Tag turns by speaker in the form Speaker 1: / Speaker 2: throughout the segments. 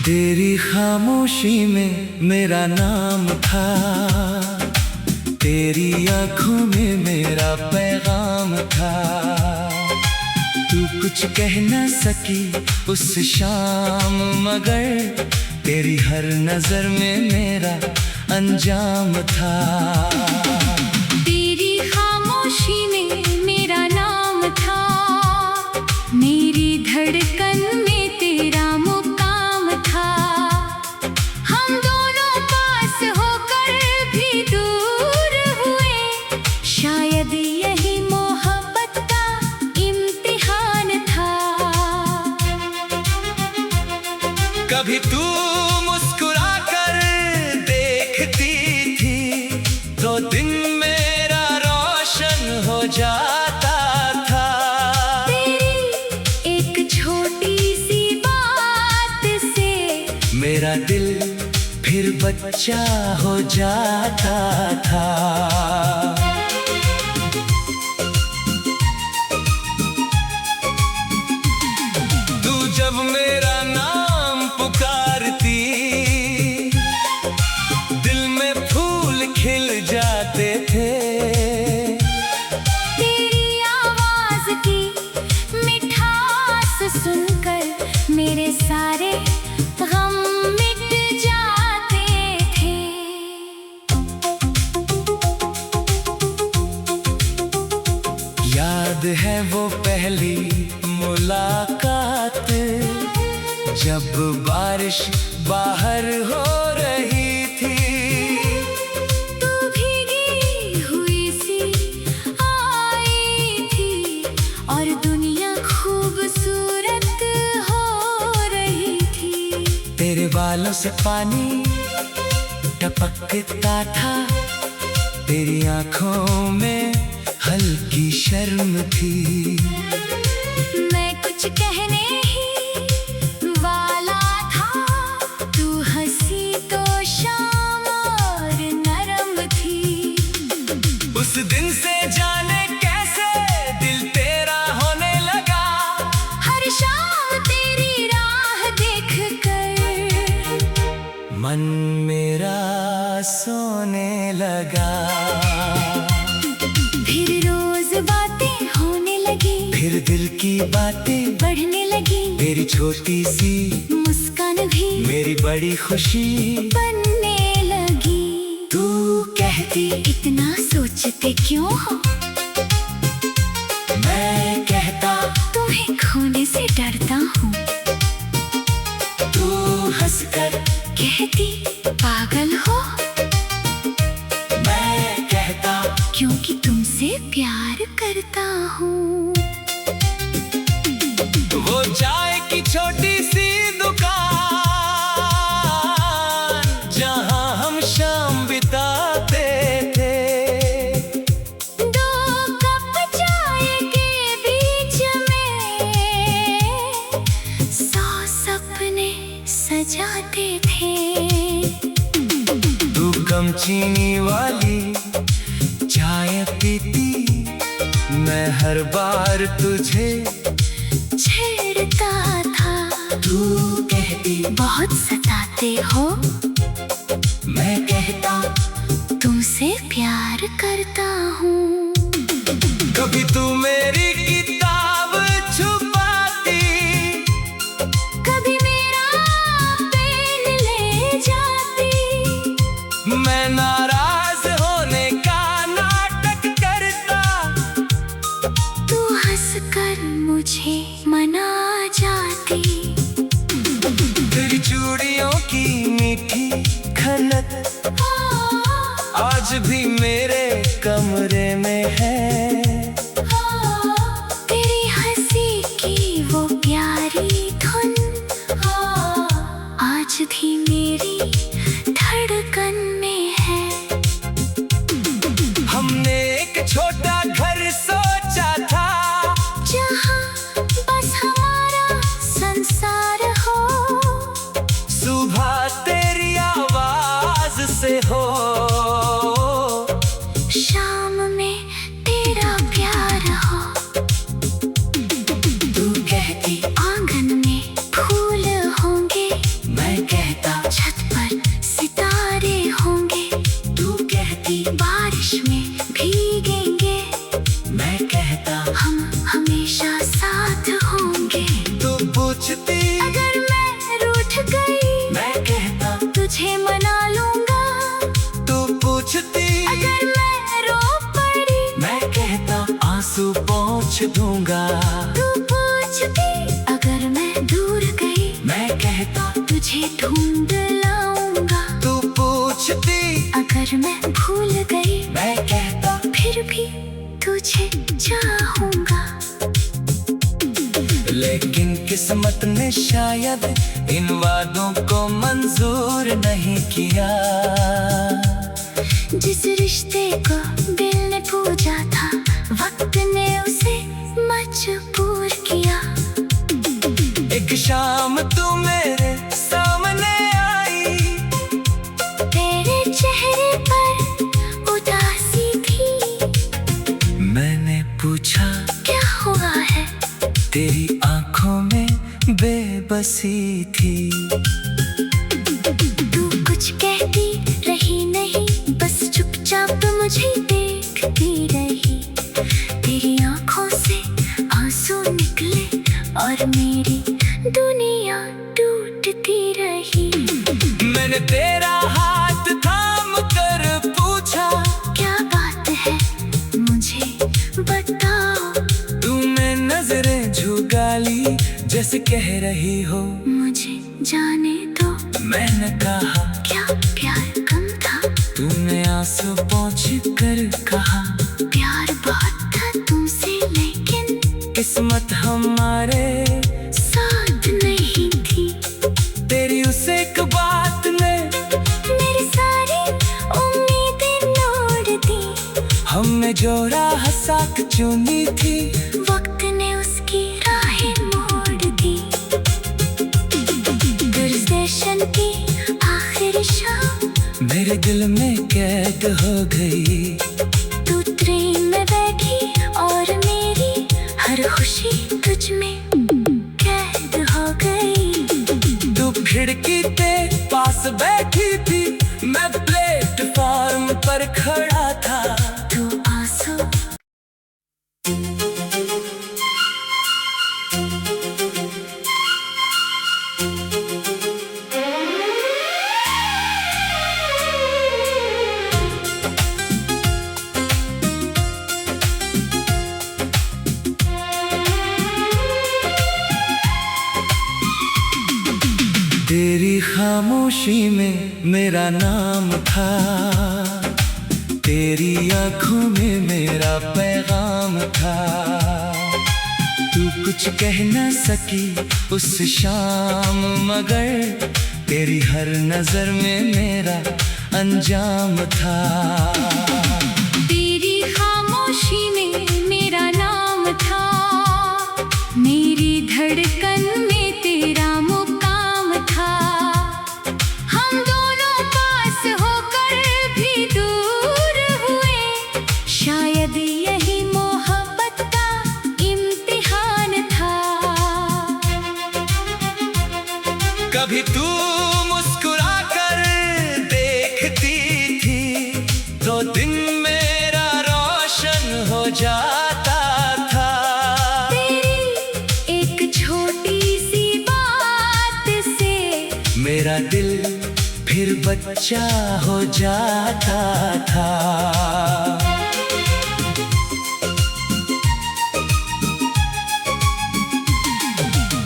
Speaker 1: तेरी खामोशी में मेरा नाम था, तेरी आंखों में मेरा पैगाम था। तू कुछ कह न सकी उस शाम, मगर तेरी हर नजर में मेरा अंजाम था।
Speaker 2: तेरी खामोशी में मेरा नाम था, मेरी धड़कन में तेरा मुकाम था। हम दोनों पास होकर भी दूर हुए, शायद यही मोहब्बत का इम्तिहान था।
Speaker 1: कभी तू मुस्कुरा कर देखती थी तो दिन मेरा रोशन हो जाता था।
Speaker 2: तेरी एक छोटी सी बात से
Speaker 1: मेरा दिल फिर बच्चा हो जाता था। तू जब मेरा नाम पुकारती, दिल में फूल खिल जाते थे।
Speaker 2: तेरी आवाज की मिठास सुनकर मेरे सारे गम मिट जाते थे।
Speaker 1: याद है वो पहली मुलाकात, जब बारिश बाहर हो रही थी।
Speaker 2: तू भीगी हुई सी आई थी और दुनिया खूबसूरत हो रही थी।
Speaker 1: तेरे बालों से पानी टपकता था, तेरी आंखों में हल्की शर्म थी।
Speaker 2: मैं कुछ कहने ही वाला था, तू हंसी तो शाम और नरम थी।
Speaker 1: उस दिन से जाने कैसे दिल तेरा होने लगा,
Speaker 2: हर शाम तेरी राह देखकर
Speaker 1: मन मेरा सोने लगा।
Speaker 2: फिर रोज बातें होने लगी,
Speaker 1: फिर दिल की बातें
Speaker 2: बढ़ने लगी।
Speaker 1: तेरी छोटी सी
Speaker 2: मुस्कान भी
Speaker 1: मेरी बड़ी खुशी
Speaker 2: बनने लगी।
Speaker 1: तू कहती
Speaker 2: इतना सोचते क्यों हो,
Speaker 1: मैं कहता
Speaker 2: तुम्हें खोने से डरता हूँ।
Speaker 1: तू हंसकर
Speaker 2: कहती पागल हो,
Speaker 1: मैं कहता
Speaker 2: क्योंकि तुमसे प्यार करता हूँ।
Speaker 1: वो चाय की छोटी सी दुकान, जहाँ हम शाम बिताते थे।
Speaker 2: दो कप चाय के बीच में 100 सपने सजाते थे।
Speaker 1: तू कम चीनी वाली चाय पीती, मैं हर बार तुझे
Speaker 2: छेड़ता था।
Speaker 1: तू कहती
Speaker 2: बहुत सताते हो,
Speaker 1: मैं कहता
Speaker 2: तुमसे प्यार करता हूँ।
Speaker 1: कभी तू मेरी किताब छुपाती,
Speaker 2: कभी मेरा पेन ले जाती।
Speaker 1: मैं नाराज होने का नाटक करता,
Speaker 2: तू हंसकर मुझे मना जाती।
Speaker 1: तेरी चूड़ियों की मीठी खनक आज भी मेरे कमरे में है। आंसू पोंछ दूंगा।
Speaker 2: तू पूछती अगर मैं दूर गई,
Speaker 1: मैं कहता
Speaker 2: तुझे ढूंढ लाऊंगा।
Speaker 1: तू पूछती
Speaker 2: अगर मैं भूल गई,
Speaker 1: मैं कहता
Speaker 2: फिर भी तुझे चाहूंगा।
Speaker 1: लेकिन किस्मत ने शायद इन वादों को मंजूर नहीं किया।
Speaker 2: जिस रिश्ते को दिल ने पूजा था, वक्त ने उसे मजबूर किया।
Speaker 1: एक शाम तू मेरे सामने आई,
Speaker 2: तेरे चेहरे पर उदासी थी।
Speaker 1: मैंने पूछा
Speaker 2: क्या हुआ है?
Speaker 1: तेरी आंखों में बेबसी थी।
Speaker 2: तू कुछ कहती रही नहीं, बस चुपचाप मुझे देखती रही। तेरी आंखों से आंसू निकले और मेरी दुनिया टूटती रही।
Speaker 1: मैंने तेरा हाथ थाम कर पूछा
Speaker 2: क्या बात है मुझे बताओ।
Speaker 1: तूने नजरें झुका ली जैसे कह रही हो
Speaker 2: मुझे जाने दो।
Speaker 1: मैंने कहा
Speaker 2: क्या प्यार कम था?
Speaker 1: तूने आंसू पोंछ कर कहा
Speaker 2: प्यार बहुत था तुमसे, लेकिन
Speaker 1: किस्मत हमारे
Speaker 2: साथ नहीं थी।
Speaker 1: तेरी उस एक बात ने
Speaker 2: मेरी सारी उम्मीदें तोड़ दी।
Speaker 1: हमने जो राह साथ चुनी थी,
Speaker 2: वक्त ने उसकी राहें मोड़ दी। स्टेशन की आखिरी शाम
Speaker 1: मेरे दिल में कैद हो गई।
Speaker 2: तू ट्रेन में बैठी और मेरी हर खुशी तुझ में कैद हो गई।
Speaker 1: तू खिड़की के पास बैठी थी, मैं प्लेटफॉर्म पर खड़ा था।
Speaker 2: तू आंसू
Speaker 1: तेरी खामोशी में मेरा नाम था, तेरी आंखों में मेरा पैगाम था। तू कुछ कह न सकी उस शाम, मगर तेरी हर नजर में मेरा अंजाम था।
Speaker 2: तेरी खामोशी में मेरा नाम था, मेरी धड़कन में तेरा मुकाम था। हम दोनों पास होकर भी दूर हुए, शायद यही मोहब्बत का इम्तिहान था।
Speaker 1: कभी तू मुस्कुरा कर देखती थी, तो दिन मेरा रोशन हो जाता था।
Speaker 2: तेरी एक छोटी सी बात से
Speaker 1: मेरा दिल फिर बच्चा हो जाता था।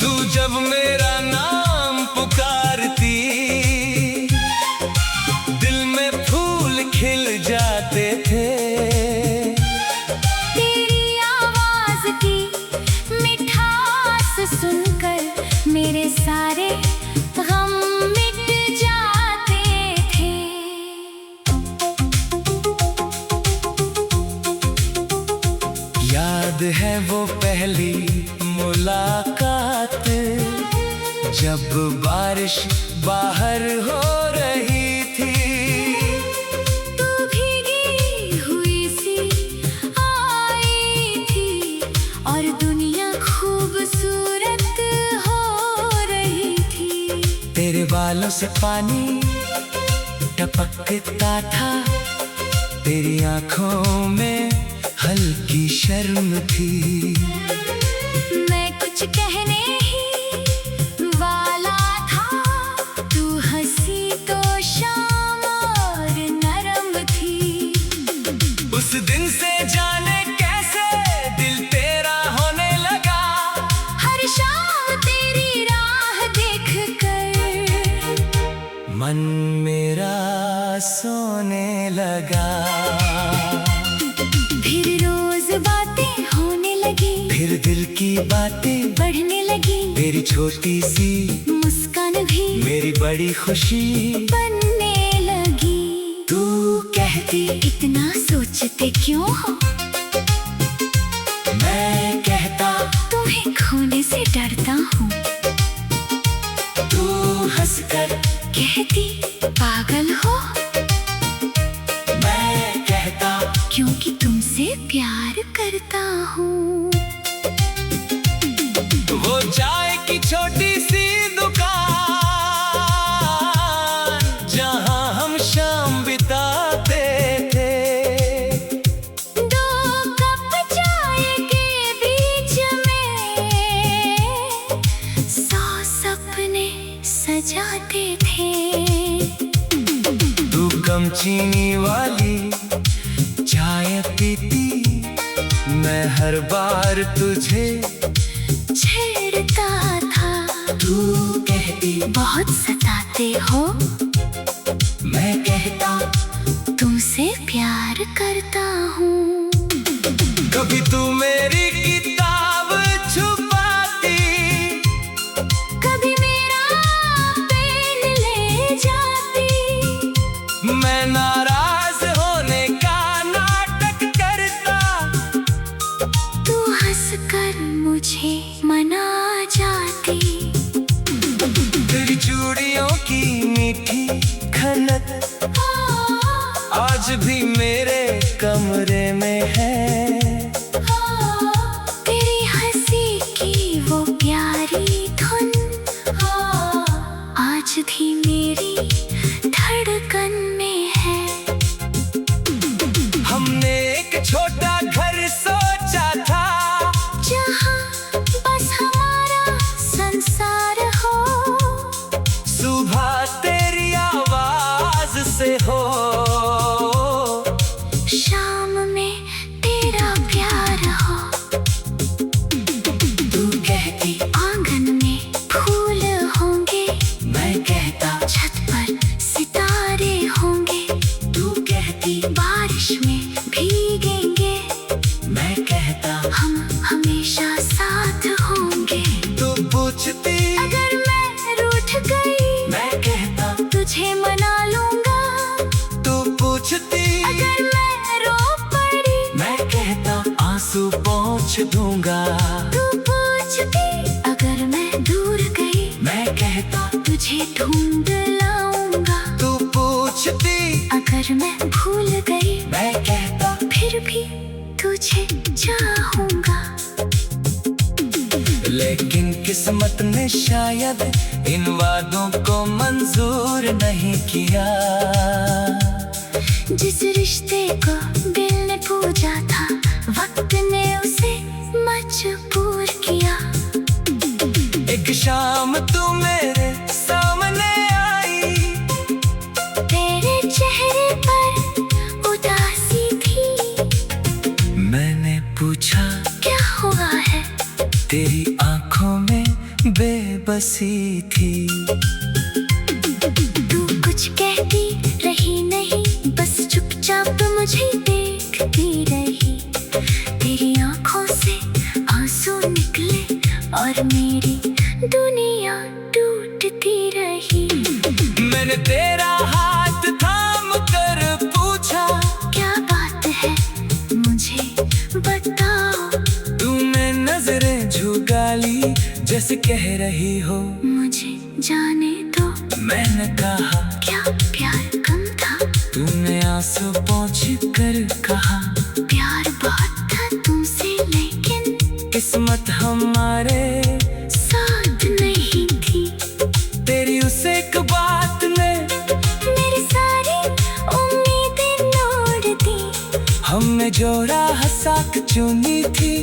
Speaker 1: तू जब मेरा नाम पुकारती, दिल में फूल खिल जाते थे।
Speaker 2: तेरी आवाज की मिठास सुनकर मेरे सारे गम मिट जाते थे।
Speaker 1: याद है वो पहली मुलाकात, जब बारिश बाहर हो रही थी।
Speaker 2: तू भीगी हुई सी आई थी और दुनिया खूबसूरत हो रही थी।
Speaker 1: तेरे बालों से पानी टपकता था, तेरी आंखों में हल्की शर्म थी।
Speaker 2: मैं कुछ कहने ही वाला था, तू हंसी तो शाम और नरम थी।
Speaker 1: उस दिन से जाने कैसे मन मेरा सोने लगा।
Speaker 2: फिर रोज बातें होने लगी,
Speaker 1: फिर दिल की बातें
Speaker 2: बढ़ने लगी,
Speaker 1: मेरी छोटी सी
Speaker 2: मुस्कान भी
Speaker 1: मेरी बड़ी खुशी
Speaker 2: बनने लगी।
Speaker 1: तू कहती
Speaker 2: इतना सोचते क्यों हो,
Speaker 1: मैं कहता
Speaker 2: तुम्हें खोने से डरता हूँ।
Speaker 1: तू हंसकर
Speaker 2: कहती पागल हो,
Speaker 1: मैं कहता
Speaker 2: क्योंकि तुमसे प्यार करता हूँ।
Speaker 1: वो चाय की छोटी सी दुकान जहाँ हम शाम बिताते थे,
Speaker 2: 2 कप चाय के बीच में 100 सपने सजाते थे।
Speaker 1: तू कम चीनी वाली चाय पीती, मैं हर बार तुझे
Speaker 2: छेड़ता था।
Speaker 1: तू कहती
Speaker 2: बहुत सताते हो,
Speaker 1: मैं कहता
Speaker 2: तुमसे प्यार करता हूँ।
Speaker 1: कभी तू मेरी किताब छुपाती,
Speaker 2: कभी मेरा पेन ले जाती,
Speaker 1: मैं नाराज होने का नाटक करता,
Speaker 2: तू हंसकर मुझे मना जाती।
Speaker 1: तेरी चूड़ियों की मीठी खनक आज भी मेरे कमरे में है।
Speaker 2: तेरी हंसी की वो प्यारी धुन आज भी मेरी धड़कन में है।
Speaker 1: हमने एक छोटा घर सोचा था,
Speaker 2: जहाँ बस हमारा संसार हो,
Speaker 1: सुबह तेरी आवाज से हो,
Speaker 2: शाम में तेरा प्यार हो।
Speaker 1: तू कहती
Speaker 2: आंगन में फूल होंगे,
Speaker 1: मैं कहता
Speaker 2: छत पर सितारे होंगे,
Speaker 1: तू कहती
Speaker 2: बारिश में भीगेंगे,
Speaker 1: मैं कहता
Speaker 2: हम हमेशा साथ होंगे।
Speaker 1: तू पूछती
Speaker 2: अगर मैं रूठ गई,
Speaker 1: मैं कहता
Speaker 2: तुझे मना लूंगा।
Speaker 1: तू पूछती
Speaker 2: अगर मैं रो पड़ी,
Speaker 1: मैं कहता आंसू पोंछ दूंगा।
Speaker 2: तू पूछती अगर मैं दूर गई,
Speaker 1: मैं कहता
Speaker 2: तुझे ढूंढ लाऊंगा।
Speaker 1: तू पूछती
Speaker 2: अगर मैं भूल गई,
Speaker 1: मैं कहता
Speaker 2: फिर भी तुझे चाहूंगा।
Speaker 1: लेकिन किस्मत ने शायद इन वादों को मंजूर नहीं किया।
Speaker 2: जिस रिश्ते को दिल ने पूजा था, वक्त ने उसे मजबूर किया।
Speaker 1: एक शाम तू मेरे सामने आई,
Speaker 2: तेरे चेहरे पर उदासी थी।
Speaker 1: मैंने पूछा
Speaker 2: क्या हुआ है,
Speaker 1: तेरी आंखों में बेबसी थी।
Speaker 2: तू कुछ कहती रही नहीं, बस चुपचाप मुझे देखती रही। तेरी आंखों से आंसू निकले और मेरी दुनिया टूटती रही।
Speaker 1: मैंने तेरा हाथ थाम कर पूछा,
Speaker 2: क्या बात है मुझे बताओ।
Speaker 1: तूने नजरें झुका ली जैसे कह रही हो
Speaker 2: मुझे जाने दो,
Speaker 1: मैंने कहा
Speaker 2: क्या प्यार कम था।
Speaker 1: तूने आंसू पोंछ कर कहा
Speaker 2: प्यार बहुत था तुमसे, लेकिन
Speaker 1: किस्मत हमारे
Speaker 2: साथ नहीं थी।
Speaker 1: तेरी उस एक बात ने
Speaker 2: मेरी सारी उम्मीदें तोड़ दी।
Speaker 1: हमने जो राह साथ चुनी थी,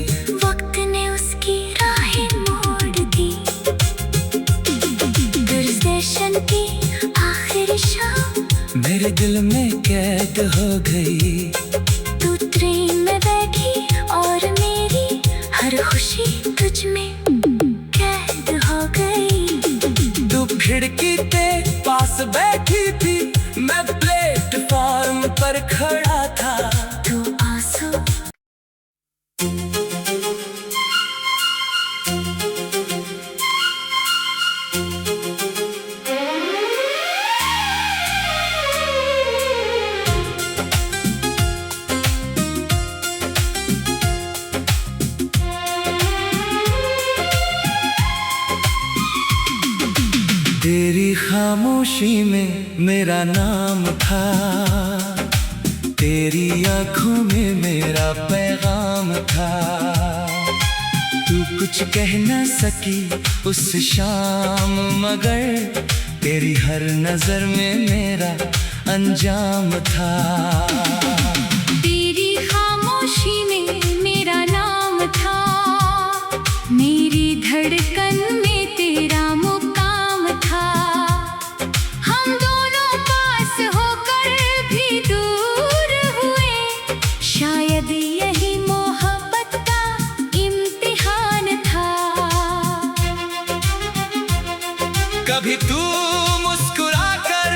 Speaker 2: वक्त ने उसकी राहें मोड़ दी। गुलदस्ता की आखिरी शाम
Speaker 1: मेरे दिल में कैद हो गई।
Speaker 2: तू ट्रेन में बैठी और मेरी हर खुशी तुझ में कैद हो गई।
Speaker 1: तू खिड़की के पास बैठी तेरी खामोशी में मेरा नाम था, तेरी आंखों में मेरा पैगाम था। तू कुछ कह न सकी उस शाम, मगर तेरी हर नजर में मेरा अंजाम था।
Speaker 2: तेरी खामोशी में मेरा नाम था, मेरी धड़कन में तेरा मुकाम था। हम दोनों पास होकर भी दूर हुए, शायद यही मोहब्बत का इम्तिहान था।
Speaker 1: कभी तू मुस्कुरा कर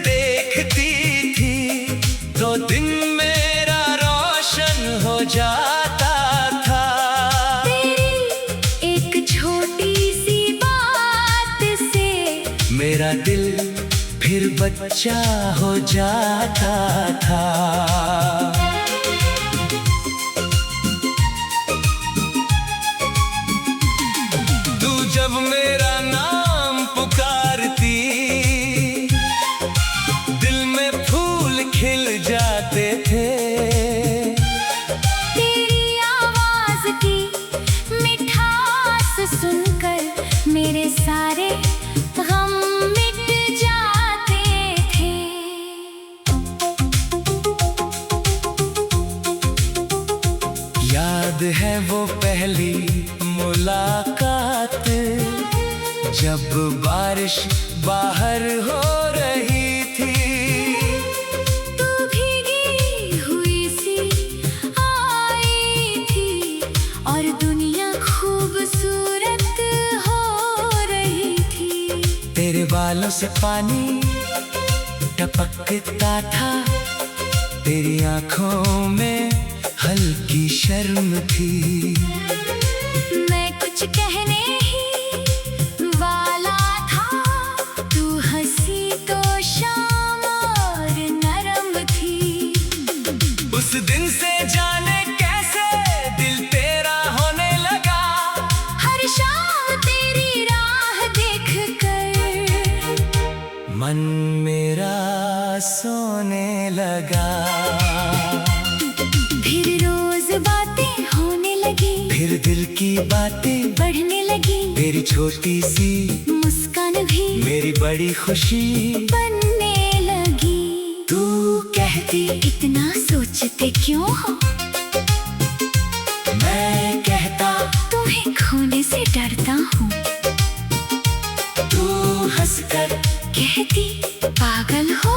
Speaker 1: देखती थी तो दिन मेरा रोशन हो जाता था।
Speaker 2: तेरी एक छोटी सी बात से
Speaker 1: मेरा दिल फिर बच्चा हो जाता था। तू जब मेरा नाम पुकारती, दिल में फूल खिल जाते थे।
Speaker 2: तेरी आवाज की मिठास सुनकर मेरे सारे गम मिट जाते थे।
Speaker 1: याद है वो पहली मुलाकात, जब बारिश बाहर हो रही थी।
Speaker 2: तू भीगी हुई सी आई थी और दुनिया खूबसूरत हो रही थी।
Speaker 1: तेरे बालों से पानी टपकता था, तेरी आंखों में हल्की शर्म थी।
Speaker 2: मैं कुछ कहने ही वाला था, तू हंसी तो शाम और नरम थी।
Speaker 1: उस दिन से जाने कैसे दिल तेरा होने लगा,
Speaker 2: हर शाम तेरी राह देखकर
Speaker 1: मन मेरा सोने लगा।
Speaker 2: फिर रोज बातें होने लगी,
Speaker 1: फिर दिल की बातें
Speaker 2: बढ़ने लगी।
Speaker 1: तेरी छोटी सी
Speaker 2: मुस्कान भी
Speaker 1: मेरी बड़ी खुशी
Speaker 2: बनने लगी।
Speaker 1: तू कहती
Speaker 2: इतना सोचते क्यों हो,
Speaker 1: मैं कहता
Speaker 2: तुम्हें खोने से डरता हूँ।
Speaker 1: तू हंसकर
Speaker 2: कहती पागल हो,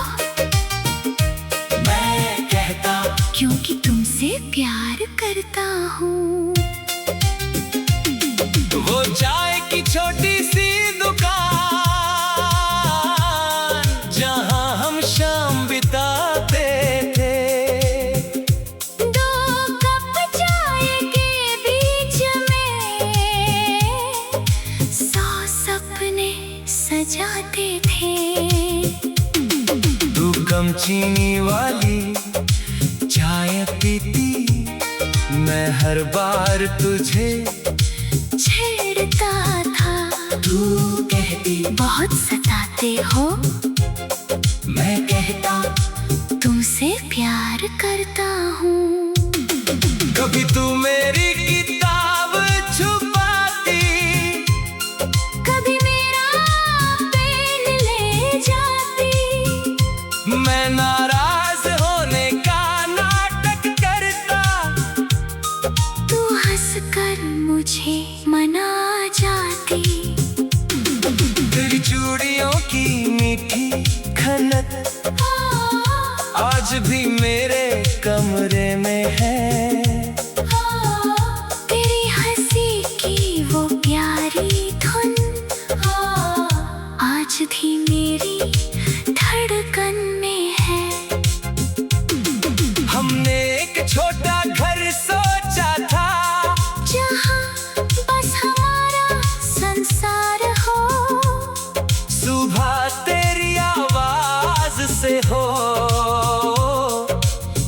Speaker 1: मैं कहता
Speaker 2: क्योंकि तुमसे प्यार करता हूँ।
Speaker 1: वो चाय की छोटी सी दुकान, जहाँ हम शाम बिताते थे।
Speaker 2: दो कप चाय के बीच में 100 सपने सजाते थे।
Speaker 1: तू कम चीनी वाली चाय पीती, मैं हर बार तुझे
Speaker 2: छेड़ता था।
Speaker 1: तू कहती
Speaker 2: बहुत सताते हो,
Speaker 1: मैं कहता
Speaker 2: तुमसे प्यार करता हूँ।
Speaker 1: कभी तू मेरी किताब छुपाती,
Speaker 2: कभी मेरा पेन ले जाती।
Speaker 1: मैं नाराज होने का नाटक करता,
Speaker 2: तू हंसकर मुझे मना जाती।
Speaker 1: तेरी चूड़ियों की मीठी खनक आज भी मेरे कमरे में है।
Speaker 2: तेरी हंसी की वो प्यारी धुन आज भी मेरी धड़कन में है।
Speaker 1: हमने एक छोटा घर सोचा था,
Speaker 2: जहाँ बस हमारा संसार हो।
Speaker 1: सुबह तेरी आवाज से हो,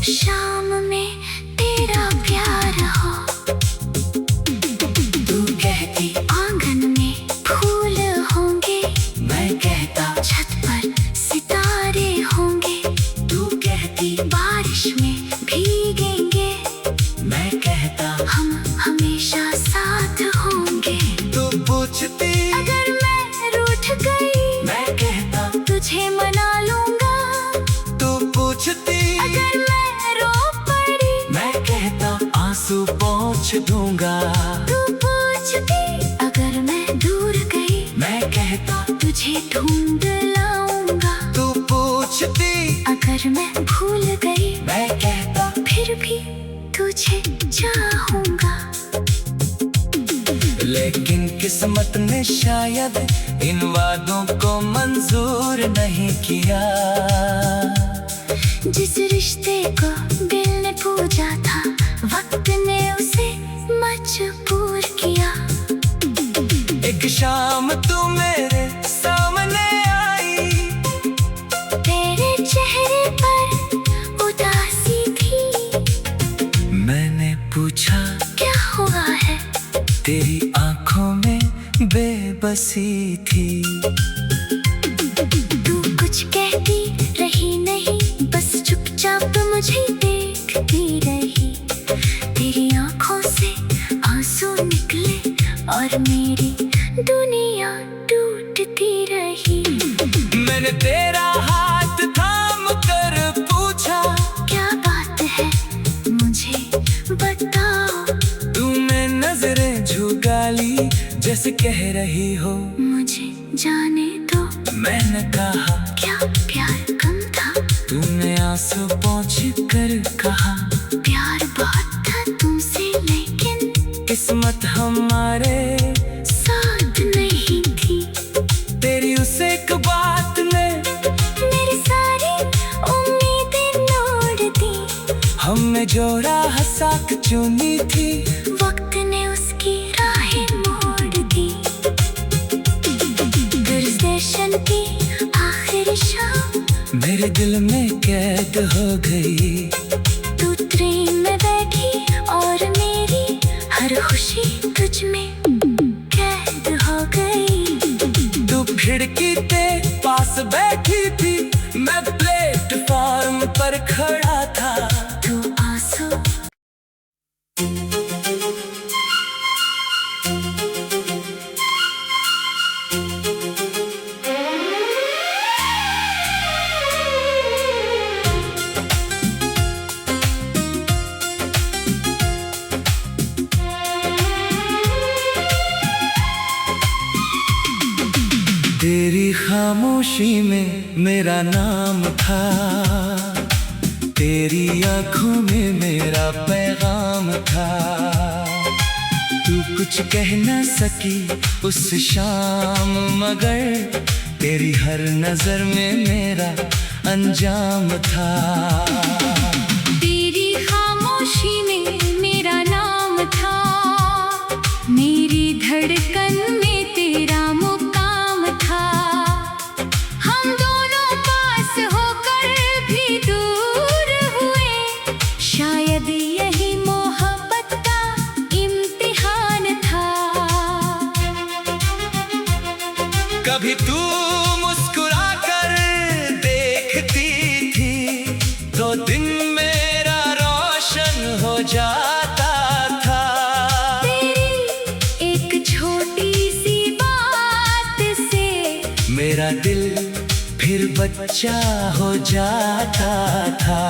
Speaker 2: शाम में तेरा
Speaker 1: दूंगा।
Speaker 2: तू पूछती अगर मैं दूर गई,
Speaker 1: मैं कहता
Speaker 2: तुझे ढूंढ लाऊंगा।
Speaker 1: तू पूछती
Speaker 2: अगर मैं भूल गई,
Speaker 1: मैं कहता
Speaker 2: फिर भी तुझे चाहूंगा।
Speaker 1: लेकिन किस्मत ने शायद इन वादों को मंजूर नहीं किया।
Speaker 2: जिस रिश्ते को दिल ने पूजा था, वक्त ने उसे मजबूर किया।
Speaker 1: एक शाम तू मेरे सामने आई,
Speaker 2: तेरे चेहरे पर उदासी थी।
Speaker 1: मैंने पूछा
Speaker 2: क्या हुआ है?
Speaker 1: तेरी आंखों में बेबसी थी।
Speaker 2: तू कुछ कहती रही नहीं, बस चुपचाप मुझे देखती रही। तेरी आंखों से आंसू निकले और मेरी दुनिया टूटती रही।
Speaker 1: मैंने तेरा हाथ थाम कर पूछा,
Speaker 2: क्या बात है मुझे बताओ।
Speaker 1: तूने नजरें झुका ली जैसे कह रही हो
Speaker 2: मुझे जाने दो।
Speaker 1: मैंने कहा
Speaker 2: क्या प्यार कम था?
Speaker 1: तूने आंसू पोंछ कर कहा
Speaker 2: प्यार बहुत था तुमसे, लेकिन
Speaker 1: किस्मत हमारे
Speaker 2: साथ नहीं थी।
Speaker 1: तेरी उस एक बात ने
Speaker 2: मेरी सारी उम्मीदें तोड़ दी।
Speaker 1: हमने जो राह साथ चुनी थी,
Speaker 2: वक्त ने उसकी राहें मोड़ दी। स्टेशन की आखिरी शाम
Speaker 1: मेरे दिल में कैद हो गई।
Speaker 2: तू ट्रेन में बैठी और मेरी हर खुशी तुझ में कैद हो गई।
Speaker 1: तू खिड़की के पास बैठी थी, मैं प्लेटफॉर्म पर खड़ा था।
Speaker 2: तू आंसू
Speaker 1: तेरी खामोशी में मेरा नाम था, तेरी आंखों में मेरा पैगाम था। तू कुछ कह न सकी उस शाम, मगर तेरी हर नजर में मेरा अंजाम था।
Speaker 2: तेरी खामोशी में मेरा नाम था, मेरी धड़कन में तेरा मुकाम था। हम दोनों पास होकर भी दूर हुए, शायद यही मोहब्बत का इम्तिहान था।
Speaker 1: कभी तू मुस्कुरा कर देखती थी, तो दिन मेरा रोशन हो जाता था।
Speaker 2: तेरी एक छोटी सी बात से
Speaker 1: मेरा दिल फिर बच्चा हो जाता था।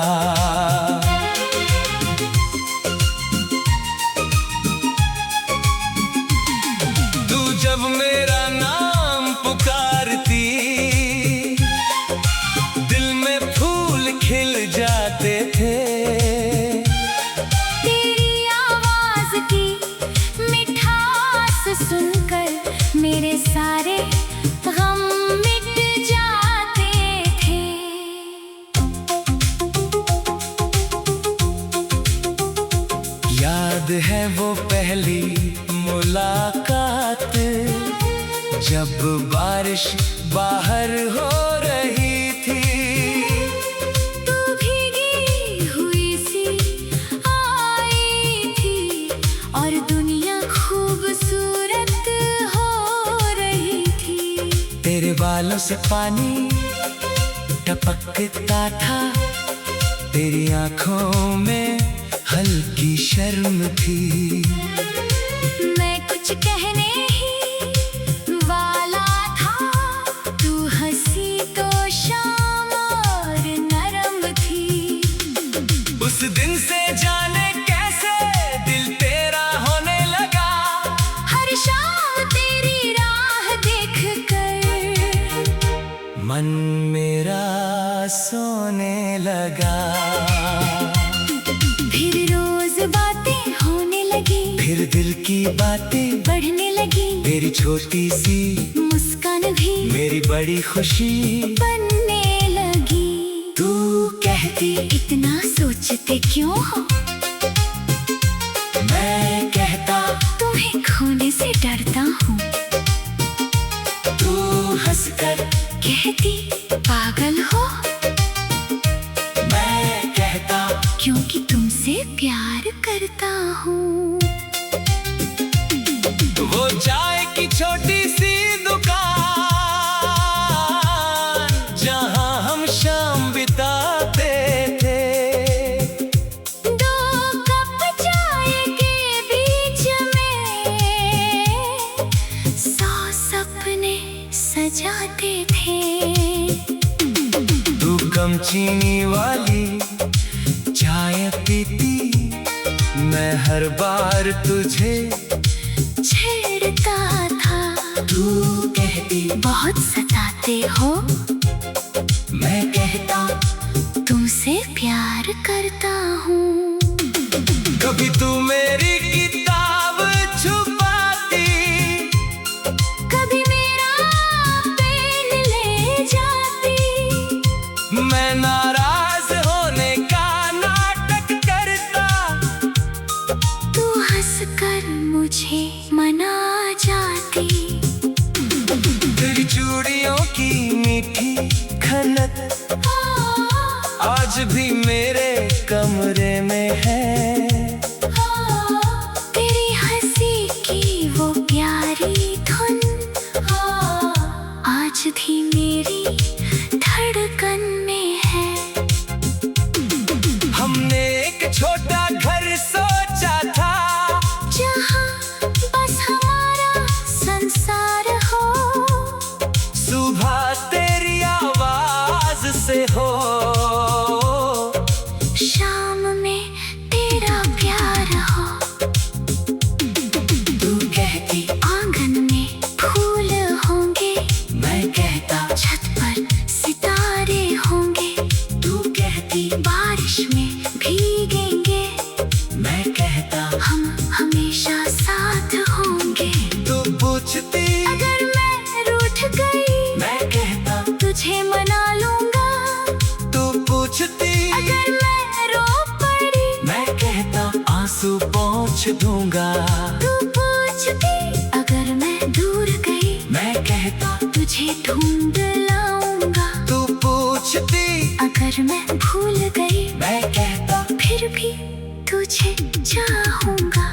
Speaker 1: तू जब मेरा नाम पुकारती, दिल में फूल खिल जाते थे।
Speaker 2: तेरी आवाज की मिठास सुनकर मेरे सारे गम मिट जाते थे।
Speaker 1: याद है वो पहली मुलाकात, जब बारिश बाहर हो रही थी।
Speaker 2: तू भीगी हुई सी आई थी और दुनिया खूबसूरत हो रही थी।
Speaker 1: तेरे बालों से पानी टपकता था, तेरी आंखों में हल्की शर्म थी।
Speaker 2: मैं कुछ कहने ही वाला था, तू हंसी तो शाम और नरम थी।
Speaker 1: उस दिन से जाने कैसे दिल तेरा मेरे दिल की बातें
Speaker 2: बढ़ने लगी,
Speaker 1: तेरी छोटी सी
Speaker 2: मुस्कान भी
Speaker 1: मेरी बड़ी खुशी
Speaker 2: बनने लगी।
Speaker 1: तू कहती
Speaker 2: इतना सोचते क्यों हो,
Speaker 1: मैं कहता
Speaker 2: तुम्हें खोने से डरता हूँ।
Speaker 1: तू हंसकर
Speaker 2: कहती पागल हो,
Speaker 1: मैं कहता
Speaker 2: क्योंकि तुमसे प्यार करता हूँ।
Speaker 1: वो चाय की छोटी सी दुकान जहाँ हम शाम बिताते थे,
Speaker 2: दो कप चाय के बीच में 100 सपने सजाते थे।
Speaker 1: तू कम चीनी वाली चाय पीती, मैं हर बार तुझे
Speaker 2: छेड़ता था।
Speaker 1: तू कहती
Speaker 2: बहुत सताते हो,
Speaker 1: मैं कहता
Speaker 2: तुमसे प्यार करता हूँ।
Speaker 1: कभी तू मेरी किताब छुपाती,
Speaker 2: कभी मेरा पेन ले जाती,
Speaker 1: मैं नाराज होने का नाटक करता,
Speaker 2: तू हंसकर मुझे मना जाती।
Speaker 1: तेरी चूड़ियों की मीठी खनक आज भी मेरे कमरे में है।
Speaker 2: तेरी हंसी की वो प्यारी धुन आज भी मेरी धड़कन में है।
Speaker 1: हमने एक छोटा घर सोचा था,
Speaker 2: जहाँ बस हमारा संसार हो,
Speaker 1: सुबह तेरी आवाज से हो,
Speaker 2: शाम में तेरा प्यार हो।
Speaker 1: तू कहती
Speaker 2: आंगन में फूल होंगे,
Speaker 1: मैं कहता
Speaker 2: छत पर सितारे होंगे,
Speaker 1: तू कहती
Speaker 2: बारिश में भीगेंगे,
Speaker 1: मैं कहता
Speaker 2: हम हमेशा साथ होंगे।
Speaker 1: तू पूछती
Speaker 2: अगर मैं रूठ गई,
Speaker 1: मैं कहता
Speaker 2: तुझे मना लूंगा।
Speaker 1: तू पूछती
Speaker 2: अगर मैं रो पड़ी,
Speaker 1: मैं कहता आंसू पोंछ दूंगा।
Speaker 2: तू पूछती अगर मैं दूर गई,
Speaker 1: मैं कहता
Speaker 2: तुझे ढूंढ लाऊंगा।
Speaker 1: तू पूछती
Speaker 2: अगर मैं भूल गई,
Speaker 1: मैं कहता
Speaker 2: फिर भी तुझे चाहूंगा।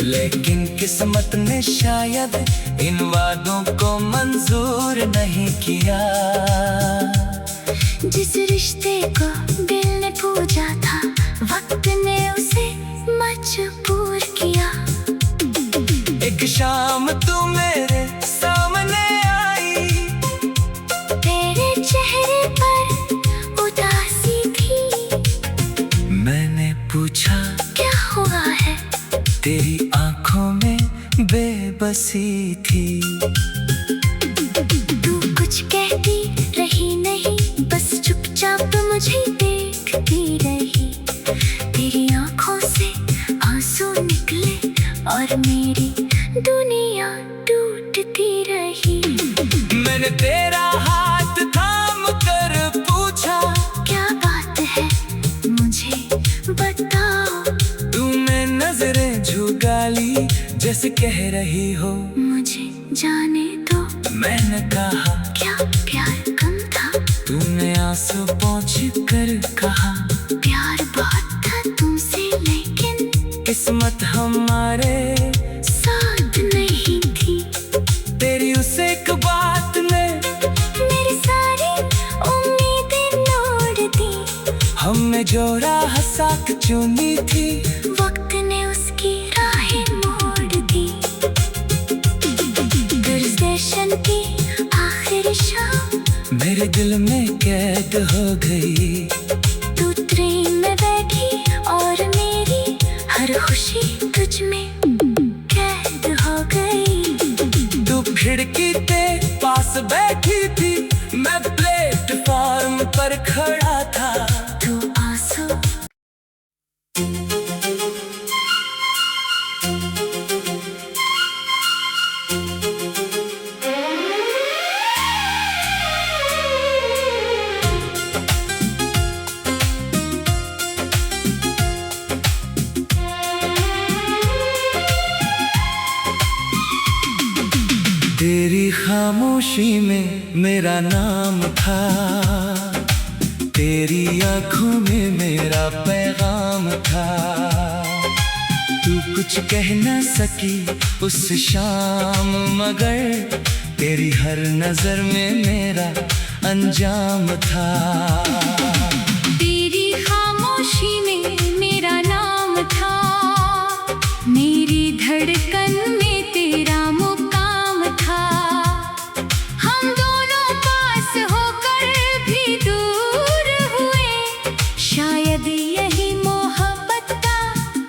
Speaker 1: लेकिन किस्मत ने शायद इन वादों को मंजूर नहीं किया।
Speaker 2: जिस रिश्ते को दिल ने पूजा था, वक्त ने उसे मजबूर किया।
Speaker 1: एक शाम तू मेरे सामने आई,
Speaker 2: तेरे चेहरे पर उदासी थी।
Speaker 1: मैंने पूछा
Speaker 2: क्या हुआ है,
Speaker 1: तेरी आंखों में बेबसी थी।
Speaker 2: तू कुछ कहती रही नहीं, बस चुपचाप मुझे देखती रही। तेरी आंखों से आंसू निकले और मेरी दुनिया टूटती रही।
Speaker 1: मैंने तेरा हाथ थाम कर पूछा,
Speaker 2: क्या बात है मुझे बताओ।
Speaker 1: तूने नजरें झुका ली जैसे कह रही हो
Speaker 2: मुझे जाने दो,
Speaker 1: मैंने कहा
Speaker 2: क्या प्यार कम था।
Speaker 1: तूने आंसू पोंछ कर कहा
Speaker 2: प्यार बहुत था तुमसे, लेकिन
Speaker 1: किस्मत हमारे
Speaker 2: साथ नहीं थी।
Speaker 1: तेरी उस एक बात ने
Speaker 2: मेरी सारी उम्मीदें तोड़ दी।
Speaker 1: हमने जो राह साथ चुनी थी,
Speaker 2: वक्त ने उसकी राहें मोड़ दी। स्टेशन की आखिरी शाम
Speaker 1: मेरे दिल में कैद हो गई।
Speaker 2: तू ट्रेन में बैठी और मेरी हर खुशी तुझ में कैद हो गई।
Speaker 1: तू खिड़की के पास बैठी थी, मैं प्लेटफॉर्म पर खड़ा था।
Speaker 2: तू आंसू
Speaker 1: तेरी खामोशी में मेरा नाम था, तेरी आंखों में मेरा पैगाम था। तू कुछ कह न सकी उस शाम, मगर तेरी हर नजर में मेरा अंजाम था।
Speaker 2: तेरी खामोशी में मेरा नाम था, मेरी धड़कन में तेरा मुकाम था। हम दोनों पास होकर भी दूर हुए, शायद यही मोहब्बत का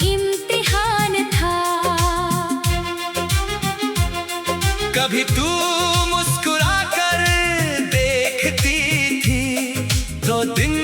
Speaker 2: इम्तिहान था।
Speaker 1: कभी तू मुस्कुरा कर देखती थी तो दिन